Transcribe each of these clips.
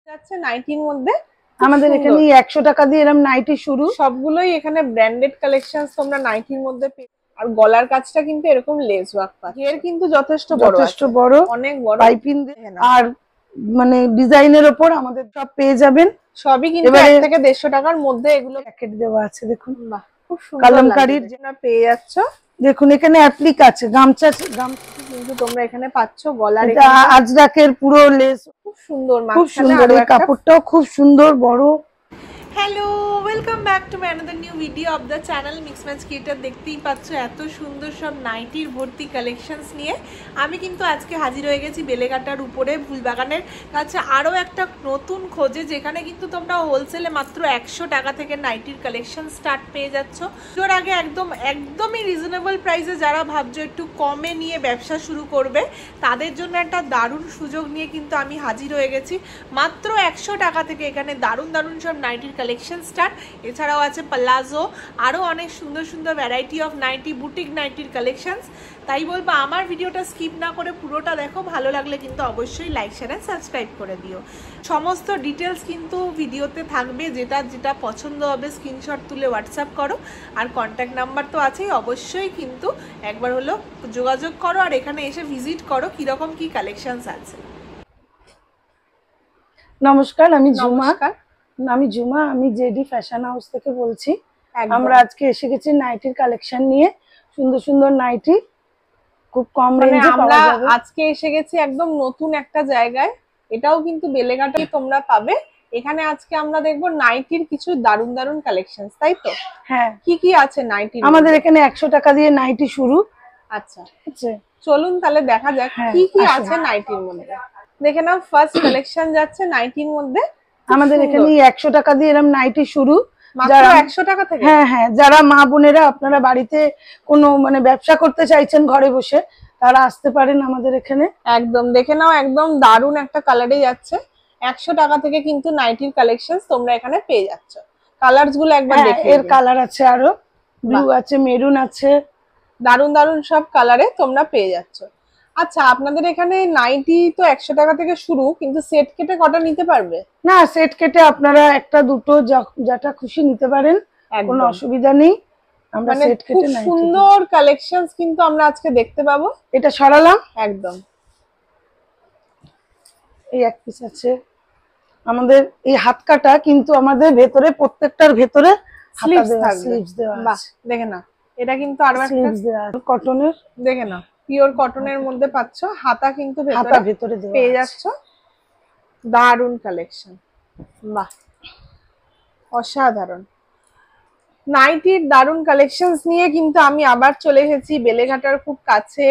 যাচ্ছে নাইটির মধ্যে আমাদের এখানে 100 টাকা দিয়ে এরকম নাইটি শুরু। সবগুলোই এখানে ব্র্যান্ডেড কালেকশনস তোমরা নাইটির মধ্যে আর গলার কাজটা কিন্তু এরকম লেস ওয়ার্ক পাচ্ছ। এর কিন্তু যথেষ্ট বড় অনেক বড় পাইপিং আর মানে ডিজাইনের উপর আমাদের সব পেয়ে যাবেন। সবই কিন্তু 1 থেকে 150 টাকার মধ্যে এগুলো প্যাকেট দেওয়া আছে। দেখুন বাহ, খুব সুন্দর কলমকারীর যেটা পেয়ে যাচ্ছ। দেখুন এখানে অ্যাপ্লিক আছে, গামছা কিন্তু তোমরা এখানে পাচ্ছ গলার আজরাকের পুরো লেস খুব সুন্দর, খুব সুন্দর। এই কাপড়টাও খুব সুন্দর বড়। Hello, welcome back to my another new video of the channel mix match creator. দেখতেই পাচ্ছ এত সুন্দর সব নাইটির ভর্তি কালেকশনস নিয়ে আমি কিন্তু আজকে হাজির হয়ে গেছি বেলেঘাটার উপরে ফুলবাগানের কাছে আরও একটা নতুন খোঁজে, যেখানে কিন্তু তোমরা হোলসেলে মাত্র 100 টাকা থেকে নাইটির কালেকশন স্টার্ট পেয়ে যাচ্ছ। তোর আগে একদমই রিজনেবল প্রাইসে যারা ভাবছো একটু কমে নিয়ে ব্যবসা শুরু করবে তাদের জন্য একটা দারুণ সুযোগ নিয়ে কিন্তু আমি হাজির হয়ে গেছি। মাত্র 100 টাকা থেকে এখানে দারুণ সব নাইটির কালেকশন স্টার্ট। এছাড়াও আছে পালাজো, আরও অনেক সুন্দর ভ্যারাইটি অফ নাইটি, বুটিক নাইটির কালেকশনস। তাই বলবো আমার ভিডিওটা স্কিপ না করে পুরোটা দেখো, ভালো লাগলে কিন্তু অবশ্যই লাইক শেয়ার এন্ড সাবস্ক্রাইব করে দিও। সমস্ত ডিটেলস কিন্তু ভিডিওতে থাকবে, যেটা পছন্দ হবে স্ক্রিনশট তুলে হোয়াটসঅ্যাপ করো, আর কন্ট্যাক্ট নাম্বার তো আছেই, অবশ্যই কিন্তু একবার হলো যোগাযোগ করো আর এখানে এসে ভিজিট করো কীরকম কী কালেকশনস আছে। নমস্কার, আমি জুমা, আমি জেডি ফ্যাশন হাউস থেকে বলছি। আমরা আজকে এসে গেছি নাইটির কালেকশন নিয়ে, সুন্দর নাইটি খুব কম রেঞ্জে পাওয়া যাবে। আজকে এসে গেছি একদম নতুন একটা জায়গায়, এটাও কিন্তু বেলেঘাটায় তোমরা পাবে। এখানে আজকে আমরা দেখবো নাইটির কিছু দারুণ কালেকশনস, তাই তো? হ্যাঁ, কি আছে নাইটি? আমাদের এখানে 100 টাকা দিয়ে নাইটি শুরু। আচ্ছা, চলুন তাহলে দেখা যাক কি আছে নাইটির মধ্যে। দেখে নাও, ফার্স্ট কালেকশন যাচ্ছে নাইটির মধ্যে। আমাদের এখানে 100 টাকা দিয়ে এরকম নাইটি শুরু, মাত্র 100 টাকা থেকে। হ্যাঁ, যারা মা বোনেরা আপনারা বাড়িতে কোনো মানে ব্যবসা করতে চাইছেন ঘরে বসে, তারা আসতে পারেন আমাদের এখানে। একদম দেখে নাও, একদম দারুণ একটা কালারে যাচ্ছে। 100 টাকা থেকে কিন্তু নাইটির কালেকশন তোমরা এখানে পেয়ে যাচ্ছ। কালারস গুলো একবার দেখে। এর কালার আছে, আরো ব্লু আছে, মেরুন আছে, দারুণ সব কালারে তোমরা পেয়ে যাচ্ছ। আচ্ছা, আপনাদের এখানে নাইটি তো 100 টাকা থেকে শুরু, কিন্তু সেট কেটে কটা নিতে পারবে? না, সেট কেটে আপনারা একটা দুটো যেটা খুশি নিতে পারেন, কোনো অসুবিধা নেই। আমরা সেট কেটে খুব সুন্দর কালেকশনস কিন্তু আমরা আজকে দেখতে পাবো। এটা সরালাম একদম। এই এক পিস আছে আমাদের, এই হাত কাটা, কিন্তু আমাদের ভেতরে প্রত্যেকটার ভেতরে স্লিভস দেওয়া আছে। দেখে না, এটা কিন্তু আরো একটা কটনের, দেখে না পিওর কটনের মধ্যে পাচ্ছ, হাতা কিন্তু ভেতরে পেয়ে যাচ্ছ। দারুণ কালেকশন, বাহ, অসাধারণ নাইটির দারুণ কালেকশনস নিয়ে কিন্তু আমি আবার চলে এসেছি বেলেঘাটার খুব কাছে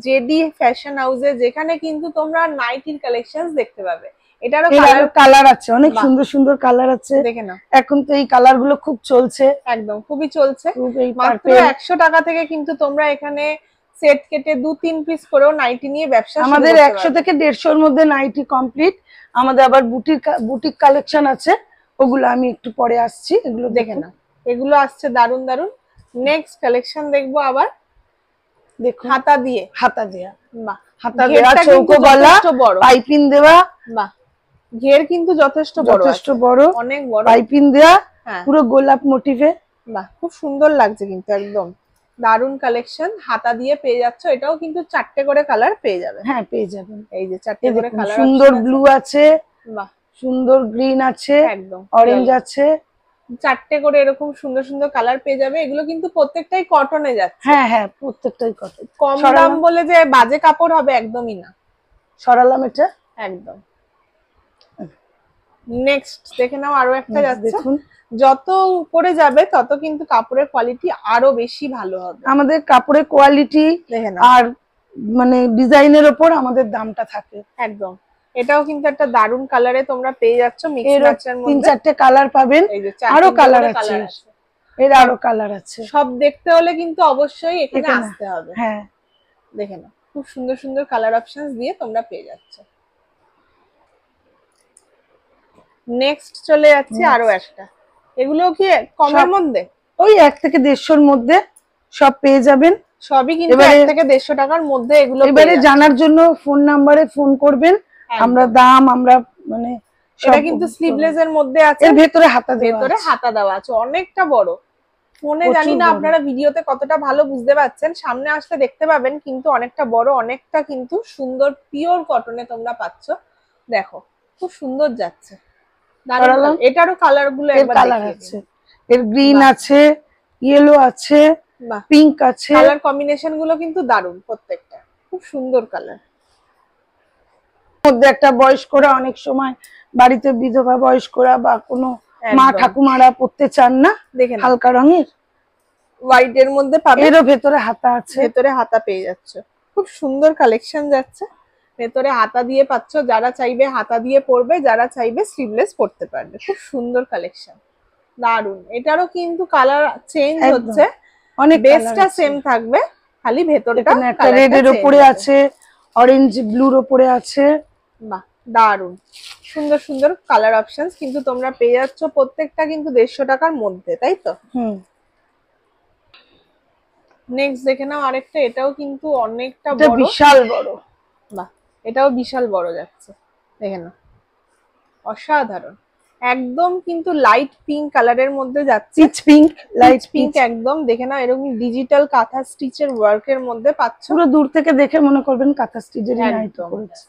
জেডি ফ্যাশন হাউসে, যেখানে কিন্তু তোমরা নাইটির কালেকশনস দেখতে পাবে। এটারও কালার আছে, অনেক সুন্দর কালার আছে। দেখে নাও, এখন তো এই কালার গুলো খুব চলছে, একদম খুবই চলছে। মাত্র 100 টাকা থেকে কিন্তু তোমরা এখানে সেট কেটে 2-3 পিস করেও নাইটি নিয়ে ব্যবসা শুরু করতে পারবে। আমাদের 100 থেকে 150 এর মধ্যে নাইটি কমপ্লিট। আমাদের আবার বুটিক কালেকশন আছে, ওগুলো আমি একটু পরে আসছি। এগুলো দেখে না, এগুলো আসছে দারুণ। নেক্সট কালেকশন দেখবো আবার, দেখো হাতা দেয়া, বাহ, হাতা দেয়া, চৌকো গলা, পাইপিং দেওয়া, বাহ, ঘের কিন্তু যথেষ্ট বড়, অনেক বড়, পাইপিং দেয়া, পুরো গোলাপ মোটিভে, বাহ, খুব সুন্দর লাগছে কিন্তু একদম দারুণ কালেকশন। হাতা দিয়ে পেয়ে যাচ্ছ, এটাও কিন্তু 4টে করে কালার পেয়ে যাবে। হ্যাঁ, পেয়ে যাবেন। এই যে 4টে করে কালার, সুন্দর ব্লু আছে, বাহ, সুন্দর গ্রিন আছে, একদম অরেঞ্জ আছে, 4টে করে এরকম সুন্দর কালার পেয়ে যাবে। এগুলো কিন্তু প্রত্যেকটাই কটনে যাচ্ছে। হ্যাঁ, প্রত্যেকটাই কটন। কম দাম বলে যে বাজে কাপড় হবে, একদমই না। সরালাম এটা, একদম। নেক্সট দেখে নাও, আরো একটা যাচ্ছে। দেখুন, যত উপরে যাবে তত কিন্তু কাপড়ের কোয়ালিটি আরো বেশি ভালো হবে। আমাদের কাপড়ের কোয়ালিটি আর মানে ডিজাইনের উপর আমাদের দামটা থাকে। একদম। এটাও কিন্তু একটা দারুণ কালারে তোমরা পেয়ে যাচ্ছ। মিক্স ম্যাচের মধ্যে 3-4টে কালার পাবেন, আরো কালার আছে, এর আরো কালার আছে। সব দেখতে হলে কিন্তু অবশ্যই এখানে আসতে হবে। হ্যাঁ, দেখে নাও, খুব সুন্দর কালার অপশনস দিয়ে তোমরা পেয়ে যাচ্ছ। নেক্সট চলে যাচ্ছে আরো একটা, এগুলো কি কমের মধ্যে? ওই 1 থেকে 150 মধ্যে সব পেয়ে যাবেন। সবই কিন্তু 1 থেকে 150 টাকার মধ্যে এগুলো। এবারে জানার জন্য ফোন নাম্বারে ফোন করবেন, আমরা দাম আমরা মানে এটা কিন্তু স্লিভলেস এর মধ্যে আছে, এর ভেতরে হাতা দেওয়া ভেতরে হাতা দেওয়া আছে, অনেকটা বড়। ফোনে জানি না আপনারা ভিডিওতে কতটা ভালো বুঝতে পারছেন, সামনে আসলে দেখতে পাবেন, কিন্তু অনেকটা বড়, অনেকটা কিন্তু সুন্দর পিওর কটনে তোমরা পাচ্ছ। দেখো খুব সুন্দর যাচ্ছে। এটারও কালার গুলো একবার দেখিয়ে। এর গ্রিন আছে, ইয়েলো আছে, পিঙ্ক আছে, কালার কম্বিনেশন গুলো কিন্তু দারুণ, প্রত্যেকটা খুব সুন্দর কালার। মধ্যে একটা বয়স্করা অনেক সময় বাড়িতে বিধবা বয়স্করা বা কোনো মা ঠাকুমারা পড়তে চান না, দেখেন হালকা রঙের হোয়াইট এর মধ্যে পাবে, এরও ভেতরে হাতা আছে, ভেতরে হাতা পেয়ে যাচ্ছে। খুব সুন্দর কালেকশন যাচ্ছে, ভেতরে হাতা দিয়ে পাচ্ছ। যারা চাইবে হাতা দিয়ে পরবে, যারা চাইবে স্লিভলেস পরতে পারবে। খুব সুন্দর কালেকশন, দারুন। এটারও কিন্তু কালার চেঞ্জ হচ্ছে, অনেক বেসটা সেম থাকবে, খালি ভেতরটা একটা রেড এর উপরে আছে, অরেঞ্জ ব্লুর উপরে আছে। বাহ, দারুন সুন্দর সুন্দর কালার অপশনস কিন্তু তোমরা পেয়ে যাচ্ছ। প্রত্যেকটা কিন্তু 150 টাকার মধ্যে, তাই তো? নেক্সট দেখে নাও আরেকটা, এটাও কিন্তু অনেকটা বড়, বিশাল বড়। বাহ, এটাও বিশাল বড় যাচ্ছে, দেখে নাও, অসাধারণ। একদম কিন্তু লাইট পিঙ্ক কালারের মধ্যে যাচ্ছে, পিচ পিঙ্ক, লাইট পিঙ্ক একদম। দেখে নাও, এরকম ডিজিটাল কাঁথা স্টিচের ওয়ার্কের মধ্যে পাচ্ছ। পুরো দূর থেকে দেখে মনে করবেন কাঁথা স্টিচের নাইট করেছে।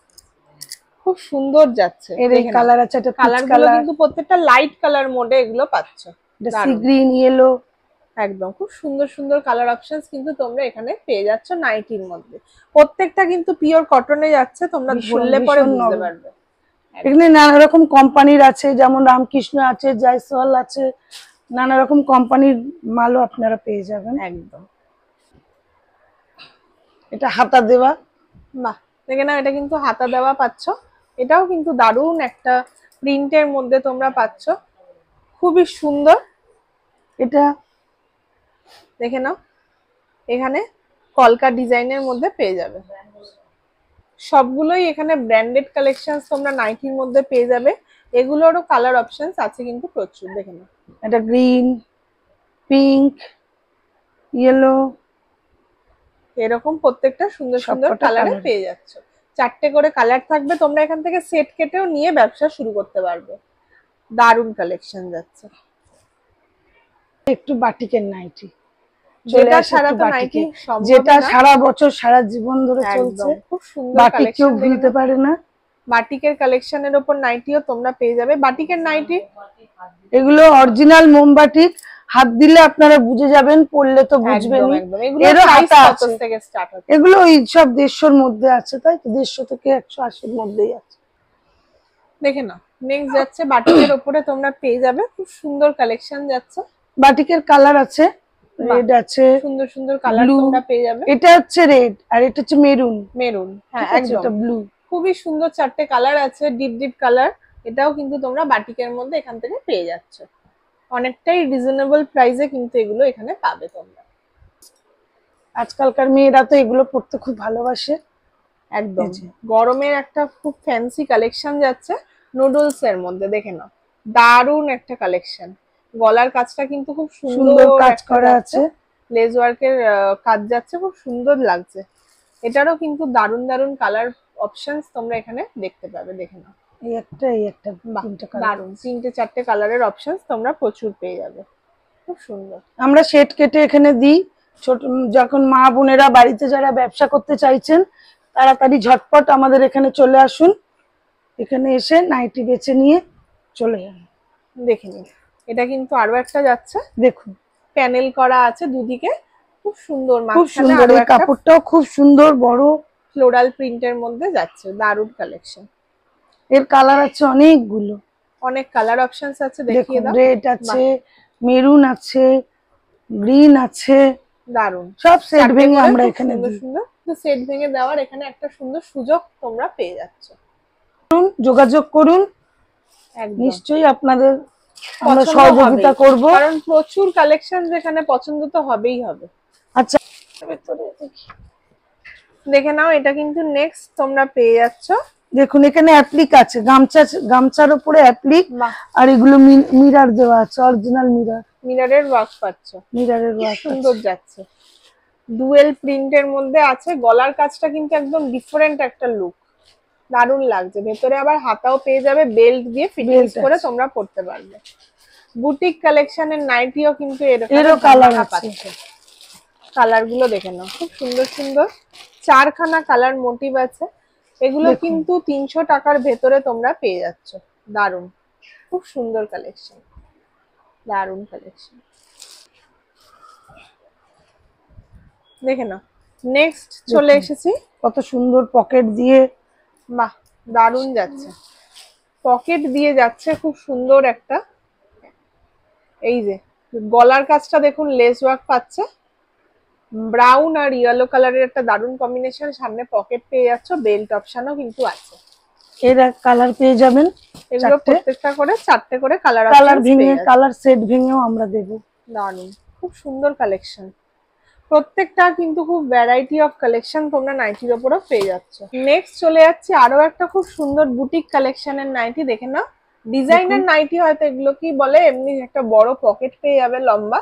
খুব সুন্দর যাচ্ছে। এর এই কালার আছে, এটা কালারগুলো কিন্তু প্রত্যেকটা লাইট কালার মোডে এগুলো পাচ্ছ। এটা সি গ্রিন, ইয়েলো, একদম খুব সুন্দর সুন্দর কালার অপশনস কিন্তু তোমরা এখানে পেয়ে যাচ্ছ নাইটির মধ্যে। প্রত্যেকটা কিন্তু পিওর কটনে যাচ্ছে, তোমরা ধরলে পরে বুঝতে পারবে। এখানে নানা রকম কোম্পানির আছে, যেমন রামকৃষ্ণ আছে, জয়সওয়াল আছে, নানা রকম কোম্পানির মালও আপনারা পেয়ে যাবেন। একদম। এটা হাতা দেওয়া, বাহ, দেখে নাও, এটা কিন্তু হাতা দেওয়া পাচ্ছ। এটাও কিন্তু দারুণ একটা প্রিন্টের মধ্যে তোমরা পাচ্ছ, খুবই সুন্দর। এটা দেখে নাও, এখানে কলকা ডিজাইনের মধ্যে পেয়ে যাবে। সবগুলোই এখানে ব্র্যান্ডেড কালেকশনস তোমরা নাইটির মধ্যে পেয়ে যাবে। এগুলোরও কালার অপশনস আছে কিন্তু প্রচুর। দেখে নাও, এটা গ্রিন, পিঙ্ক, ইয়েলো, এরকম প্রত্যেকটা সুন্দর সুন্দর কালারে পেয়ে যাচ্ছ। 4টে করে কালার থাকবে, তোমরা এখান থেকে সেট কেটেও নিয়ে ব্যবসা শুরু করতে পারবে। দারুণ কালেকশন যাচ্ছে। একটু বাটিকের নাইটি, যেটা সারা তো নাইটি সম্ভব না, যেটা সারা বছর সারা জীবন ধরে চলছে, খুব সুন্দর বাটিক কেউ ভুলতে পারে না। বাটিকের কালেকশনের উপর নাইটিও তোমরা পেয়ে যাবে। বাটিকের নাইটি এগুলো অরিজিনাল মোমবাটিক, হাত দিলে আপনারা বুঝে যাবেন, পরলে তো বুঝবেনই। এরও হাতা আছে, থেকে স্টার্ট হচ্ছে। এগুলো ওই সব 150-র মধ্যে আছে, তাই তো? 150 থেকে 180-র মধ্যেই আছে। দেখে নাও, নেক্সট যাচ্ছে বাটিকের উপরে তোমরা পেয়ে যাবে, খুব সুন্দর কালেকশন যাচ্ছে। বাটিকের কালার আছে, রেড আছে, সুন্দর সুন্দর কালার তোমরা পেয়ে যাবে। এটা হচ্ছে রেড, আর এটা হচ্ছে মেরুন। মেরুন, হ্যাঁ একদম, এটা ব্লু। খুবই সুন্দর 4টে কালার আছে, ডিপ ডিপ কালার। এটাও কিন্তু তোমরা বাটিকের মধ্যে এখান থেকে পেয়ে যাচ্ছ। অনেকটাই রিজনেবল প্রাইসে কিন্তু এগুলো এখানে পাবে তোমরা। আজকালকার মেয়েরা তো এগুলো পড়তে খুব ভালোবাসে। একদম গরমের একটা খুব ফ্যান্সি কালেকশন যাচ্ছে নুডলস এর মধ্যে। দেখে নাও, দারুণ একটা কালেকশন। গলার কাজটা কিন্তু খুব সুন্দর কাজ করা আছে, লেস ওয়ার্কের কাজ যাচ্ছে, খুব সুন্দর লাগছে। এটারও কিন্তু দারুণ দারুণ কালার অপশনস তোমরা এখানে দেখতে পাবে। দেখে নাও, এই একটা দারুণ 3-4টে কালারের অপশনস তোমরা প্রচুর পেয়ে যাবে, খুব সুন্দর। আমরা সেট কেটে এখানে দিই। ছোট যখন মা বোনেরা বাড়িতে যারা ব্যবসা করতে চাইছেন, তাড়াতাড়ি ঝটপট আমাদের এখানে চলে আসুন, এখানে এসে নাইটি বেছে নিয়ে চলে যান। দেখে নিন, এটা কিন্তু আরো একটা যাচ্ছে, দেখুন প্যানেল করা আছে দুদিকে, খুব সুন্দর। খুব সুন্দর, এই কাপড়টাও খুব সুন্দর, বড় ফ্লোরাল প্রিন্টের মধ্যে যাচ্ছে, দারুণ কালেকশন। এর কালার আছে অনেকগুলো, অনেক কালার অপশনস আছে, দেখিয়ে দাও। রেড আছে, মেরুন আছে, গ্রিন আছে, দারুণ। সব সেট ভেঙে আমরা এখানে দিই। সুন্দর সেট ভেঙে দেওয়ার এখানে একটা সুন্দর সুযোগ তোমরা পেয়ে যাচ্ছ। যোগাযোগ করুন, নিশ্চয়ই আপনাদের আমরা সহযোগিতা করব, কারণ প্রচুর কালেকশন যেখানে পছন্দ তো হবেই হবে। আচ্ছা, দেখে নাও, এটা কিন্তু নেক্সট তোমরা পেয়ে যাচ্ছ। দেখুন এখানে অ্যাপ্লিক আছে, গামছার উপরে অ্যাপ্লিক, আর এগুলো মিরর দেওয়া আছে, অরিজিনাল মিররের ওয়ার্ক পাচ্ছ, মিররের ওয়ার্ক সুন্দর যাচ্ছে। ডুয়েল প্রিন্টের মধ্যে আছে, গলার কাজটা কিন্তু একদম ডিফারেন্ট একটা লুক, দারুণ লাগছে। ভেতরে আবার হাতাও পেয়ে যাবে, বেল্ট দিয়ে ফিটিংস করে তোমরা পরতে পারবে। বুটিক কালেকশনের নাইটিও কিন্তু এরও কালার আছে। কালার গুলো দেখে নাও, খুব সুন্দর সুন্দর 4খানা কালার মোটিভ আছে। এগুলো কিন্তু 300 টাকার ভেতরে তোমরা পেয়ে যাচ্ছ। দারুণ, খুব সুন্দর কালেকশন, দারুণ কালেকশন। দেখে নাও, নেক্সট চলে এসেছি। কত সুন্দর পকেট দিয়ে, বাহ দারুণ যাচ্ছে, পকেট দিয়ে যাচ্ছে, খুব সুন্দর একটা। এই যে গলার কাজটা দেখুন, লেস ওয়ার্ক পাচ্ছে, ব্রাউন আর ইয়েলো কালারের একটা দারুণ কম্বিনেশন। সামনে পকেট পেয়ে যাচ্ছ, বেল্ট অপশনও কিন্তু আছে। এর কালার পেয়ে যাবেন, এগুলো প্রত্যেকটা করে 4টে করে কালার ভেঙে, কালার সেট ভেঙেও আমরা দেব। দারুণ, খুব সুন্দর কালেকশন। প্রত্যেকটা কিন্তু খুব ভ্যারাইটি অফ কালেকশন তোমরা নাইটির উপরও পেয়ে যাচ্ছ। নেক্সট চলে যাচ্ছে আরো একটা খুব সুন্দর বুটিক কালেকশনের নাইটি। দেখে নাও, ডিজাইনার নাইটি হয়তো এগুলো কি বলে, এমনি একটা বড় পকেট পেয়ে যাবে লম্বা,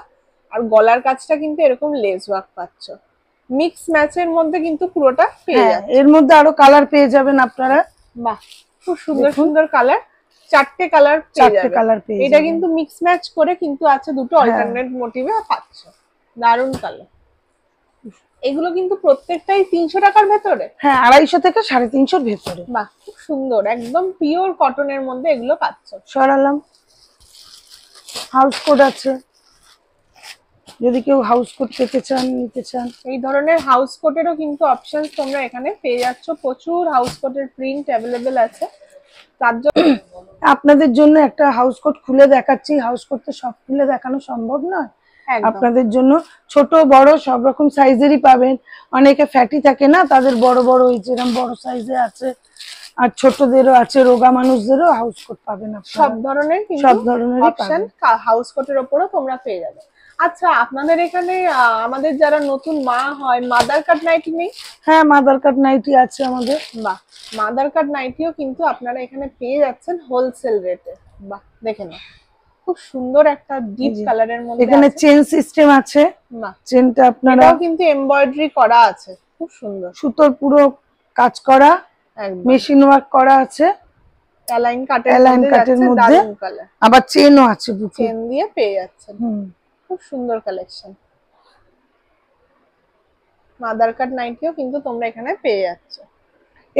আর গলার কাজটা কিন্তু এরকম লেস ওয়ার্ক পাচ্ছ। মিক্স ম্যাচের মধ্যে কিন্তু পুরোটা পেয়ে যাচ্ছে। এর মধ্যে আরো কালার পেয়ে যাবেন আপনারা। বাহ, খুব সুন্দর সুন্দর কালার, 4টে কালার পেয়ে যাবে। এটা কিন্তু মিক্স ম্যাচ করে কিন্তু আছে, দুটো অল্টারনেট মোটিভে পাচ্ছ। দারুণ কালার। এগুলো কিন্তু প্রত্যেকটাই 300 টাকার ভেতরে। 250 থেকে 350 ভেতরে। বাহ, খুব সুন্দর, একদম পিওর কটনের মধ্যে এগুলো পাচ্ছ। সরালাম। হাউস কোট আছে, যদি কেউ হাউস কোট পেতে চান, নিতে চান, এই ধরনের হাউস কোটেরও কিন্তু অপশন তোমরা এখানে পেয়ে যাচ্ছ। প্রচুর হাউস কোটের প্রিন্ট অ্যাভেলেবেল আছে। তার জন্য আপনাদের জন্য একটা হাউস কোট খুলে দেখাচ্ছি। হাউস কোট তো সব খুলে দেখানো সম্ভব নয়, আপনাদের জন্য ছোট বড় সব রকম সাইজেরই পাবেন। অনেকে ফ্যাটি থাকে না, তাদের বড় বড় এই যেরকম বড় সাইজে আছে, আর ছোটদেরও আছে, রোগা মানুষদেরও হাউস কোট পাবেন। সব ধরনের অপশন হাউস কোটের উপরও তোমরা পেয়ে যাবে। আচ্ছা, আপনাদের এখানে আমাদের যারা নতুন মা হয়, মাদার কাট নাইটি নেই? হ্যাঁ, মাদার কাট নাইটি আছে আমাদের। বাহ, মাদার কাট নাইটিও কিন্তু আপনারা এখানে পেয়ে যাচ্ছেন হোলসেল রেটে। বাহ, দেখে নাও, খুব সুন্দর একটা ডিপ কালারের মধ্যে এখানে চেন সিস্টেম আছে। বাহ, চেনটা আপনারা কিন্তু এমব্রয়ডারি করা আছে, খুব সুন্দর সুতোর পুরো কাজ করা, মেশিন ওয়ার্ক করা আছে। অ্যালাইন কাটের মধ্যে আবার চেনও আছে, চেন দিয়ে পেয়ে যাচ্ছেন। খুব সুন্দর কালেকশন। মাদার কাট নাইটিও কিন্তু তোমরা এখানে পেয়ে যাচ্ছ।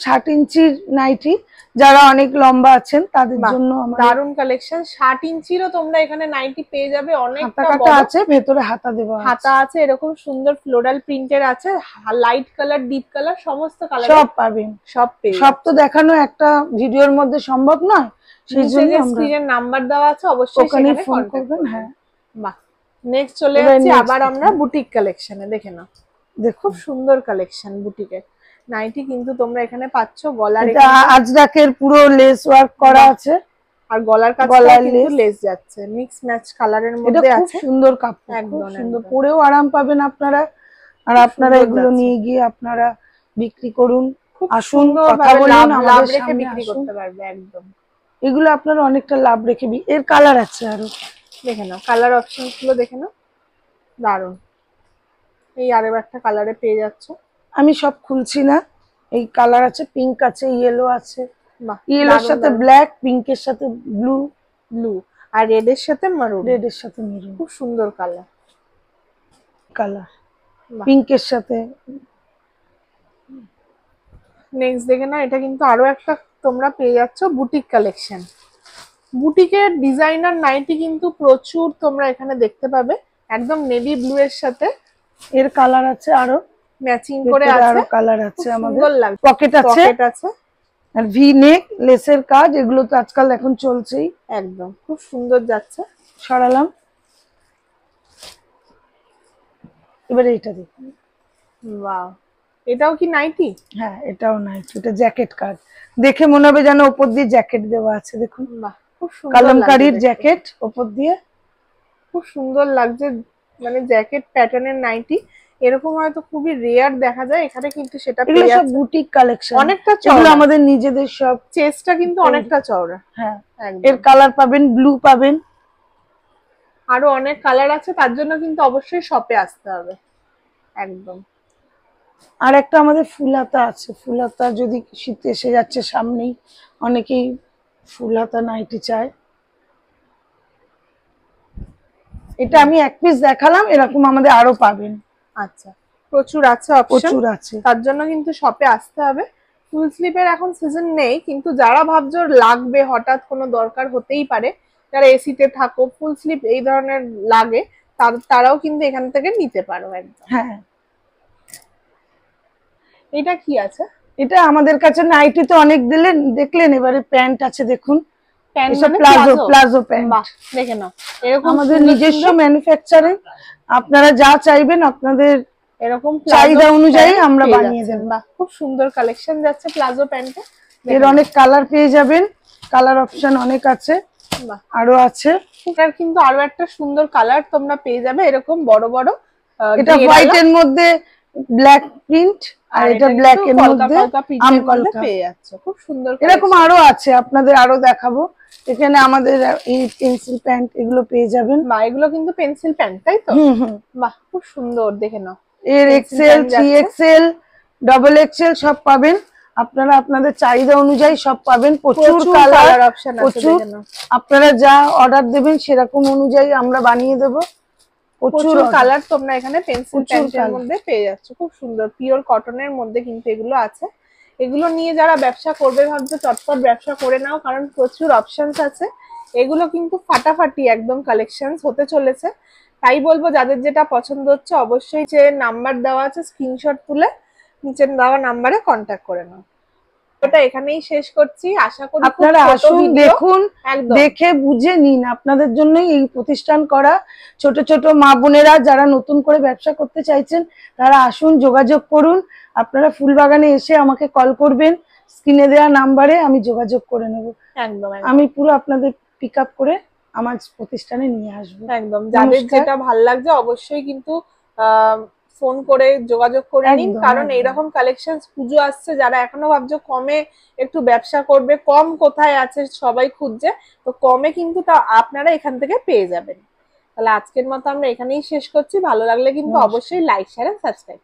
60 ইঞ্চির নাইটি, যারা অনেক লম্বা আছেন তাদের জন্য দারুণ কালেকশন। 60 ইঞ্চিরও তোমরা এখানে নাইটি পেয়ে যাবে। অনেকটা বড় আছে, ভেতরে হাতা দেওয়া আছে, হাতা আছে, এরকম সুন্দর ফ্লোরাল প্রিন্টের আছে, লাইট কালার, ডিপ কালার, সমস্ত কালার সব পাবেন। সব তো দেখানো একটা ভিডিওর মধ্যে সম্ভব নয়, সেই জন্য স্ক্রিনের নাম্বার দেওয়া আছে, অবশ্যই সেখানে ফোন করবেন। হ্যাঁ, বাহ। নেক্সট চলে যাচ্ছি আবার আমরা বুটিক কালেকশনে। দেখে নাও, খুব সুন্দর কালেকশন বুটিকের নাইটি কিন্তু তোমরা এখানে পাচ্ছ। গলার আজরাকের পুরো লেস ওয়ার্ক করা আছে, আর গলার কাজটা কিন্তু লেস যাচ্ছে, মিক্স ম্যাচ কালারের মধ্যে আছে। খুব সুন্দর কাপড়, একদম সুন্দর, পরেও আরাম পাবেন আপনারা। আর আপনারা এগুলো নিয়ে গিয়ে আপনারা বিক্রি করুন, আসুন, কথা বলুন, আমাদের সামনে বিক্রি করতে পারবে। একদম, এগুলো আপনারা অনেকটা লাভ রেখে। এর কালার আছে আরো, দেখে নাও, কালার অপশন গুলো দেখে নাও, দারুণ। এই আরো একটা কালারে পেয়ে যাচ্ছ। আমি সব খুলছি না, এই কালার আছে, পিঙ্ক আছে, ইয়েলো আছে, ইয়েলোর সাথে ব্ল্যাক, পিঙ্কের সাথে ব্লু, আর রেডের সাথে মারুন, খুব সুন্দর কালার, পিঙ্কের সাথে। নেক্সট দেখে না, এটা কিন্তু আরো একটা তোমরা পেয়ে যাচ্ছ বুটিক কালেকশন। বুটিকের ডিজাইনার নাইটি কিন্তু প্রচুর তোমরা এখানে দেখতে পাবে, একদম নেভি ব্লু এর সাথে। এর কালার আছে, আরো ম্যাচিং করে আছে, আরো কালার আছে আমাদের। পকেট আছে, আর ভি নেক, লেসের কাজ, এগুলো তো আজকাল এখন চলছেই। একদম খুব সুন্দর যাচ্ছে। সরালাম, এবারে এটা দেখুন। ওয়াও, এটাও কি নাইটি? হ্যাঁ, এটাও নাইটি। এটা জ্যাকেট কাজ, দেখে মনে হবে যেন উপর দিয়ে জ্যাকেট দেওয়া আছে। দেখুন, বাহ, খুব সুন্দর কালামকারীর জ্যাকেট উপর দিয়ে, খুব সুন্দর লাগছে। মানে জ্যাকেট প্যাটার্নের নাইটি এরকম হয়তো খুবই রেয়ার দেখা যায় এখানে, কিন্তু সেটা এগুলো সব বুটিক কালেকশন, অনেকটা চওড়া, আমাদের নিজেদের সব। চেস্টটা কিন্তু অনেকটা চওড়া। হ্যাঁ, এর কালার পাবেন, ব্লু পাবেন, আরো অনেক কালার আছে। তার জন্য কিন্তু অবশ্যই শপে আসতে হবে। একদম আর একটা আমাদের ফুলহাতা আছে, ফুলহাতা যদি শীত এসে যাচ্ছে সামনেই, অনেকেই ফুলহাতা নাইটি চায়। এটা আমি এক পিস দেখালাম, এরকম আমাদের আরো পাবেন। আচ্ছা, প্রচুর আছে অপশন, প্রচুর আছে, তার জন্য কিন্তু শপে আসতে হবে। ফুল স্লিপের এখন সিজন নেই, কিন্তু যারা ভাবছো লাগবে, হঠাৎ কোনো দরকার হতেই পারে, যারা এসিতে থাকো ফুল স্লিপ এই ধরনের লাগে, তারাও কিন্তু এখান থেকে নিতে পারো একদম। হ্যাঁ। এটা কি আছে? এটা আমাদের কাছে নাইটি তো অনেক দেখলেন, এবারে প্যান্ট আছে দেখুন, প্যান্ট এসব মানে প্লাজো প্যান্ট। বাহ, দেখে নাও, এরকম আমাদের নিজস্ব ম্যানুফ্যাকচারিং, আপনারা যা চাইবেন আপনাদের এরকম চাহিদা অনুযায়ী আমরা বানিয়ে দেব। বাহ, খুব সুন্দর কালেকশন যাচ্ছে প্লাজো প্যান্টে। এর অনেক কালার পেয়ে যাবেন, কালার অপশন অনেক আছে, আরো আছে। এটার কিন্তু আরো একটা সুন্দর কালার তোমরা পেয়ে যাবে, এরকম বড় বড়। এটা হোয়াইট এর মধ্যে ব্ল্যাক প্রিন্ট, আর এটা ব্ল্যাক এর মধ্যে আম কলকা পেয়ে যাচ্ছে, খুব সুন্দর। এরকম আরো আছে, আপনাদের আরো দেখাবো। এখানে আমাদের এই পেন্সিল প্যান্ট এগুলো পেয়ে যাবেন। মা, এগুলো কিন্তু পেন্সিল প্যান্ট, তাই তো? বাহ, খুব সুন্দর, দেখে নাও। এর এক্সেল, 3XL, ডাবল এক্সেল সব পাবেন, আপনারা আপনাদের চাহিদা অনুযায়ী সব পাবেন। প্রচুর কালার অপশন আছে, দেখে নাও। আপনারা যা অর্ডার দেবেন সেরকম অনুযায়ী আমরা বানিয়ে দেব। প্রচুর কালার তোমরা এখানে পেন্সিল প্যান্টের মধ্যে পেয়ে যাচ্ছ, খুব সুন্দর পিওর কটনের মধ্যে কিন্তু এগুলো আছে। এগুলো নিয়ে যারা ব্যবসা করবে ভাবছো, চটপট ব্যবসা করে নাও, কারণ প্রচুর অপশনস আছে। এগুলো কিন্তু ফাটাফাটি একদম কালেকশনস হতে চলেছে। তাই বলবো, যাদের যেটা পছন্দ হচ্ছে অবশ্যই যে নাম্বার দেওয়া আছে স্ক্রিনশট তুলে নিচের দেওয়া নাম্বারে কন্ট্যাক্ট করে নাও। এটা এখানেই শেষ করছি, আশা করি আপনারা আসুন, দেখুন, দেখে বুঝে নিন। আপনাদের জন্যই এই প্রতিষ্ঠান করা। ছোট ছোট মা বোনেরা যারা নতুন করে ব্যবসা করতে চাইছেন, তারা আসুন, যোগাযোগ করুন। আপনারা ফুলবাগানে এসে আমাকে কল করবেন, স্ক্রিনে দেওয়া নাম্বারে আমি যোগাযোগ করে নেব। একদম, আমি পুরো আপনাদের পিক আপ করে আমার প্রতিষ্ঠানে নিয়ে আসবো। একদম, যাদের যেটা ভালো লাগছে অবশ্যই কিন্তু ফোন করে যোগাযোগ করে নিন, কারণ এইরকম কালেকশন পুজো আসছে, যারা এখনো ভাবছো কমে একটু ব্যবসা করবে, কম কোথায় আছে সবাই খুঁজছে, তো কমে কিন্তু তা আপনারা এখান থেকে পেয়ে যাবেন। তাহলে আজকের মতো আমরা এখানেই শেষ করছি। ভালো লাগলে কিন্তু অবশ্যই লাইক, শেয়ার, সাবস্ক্রাইব।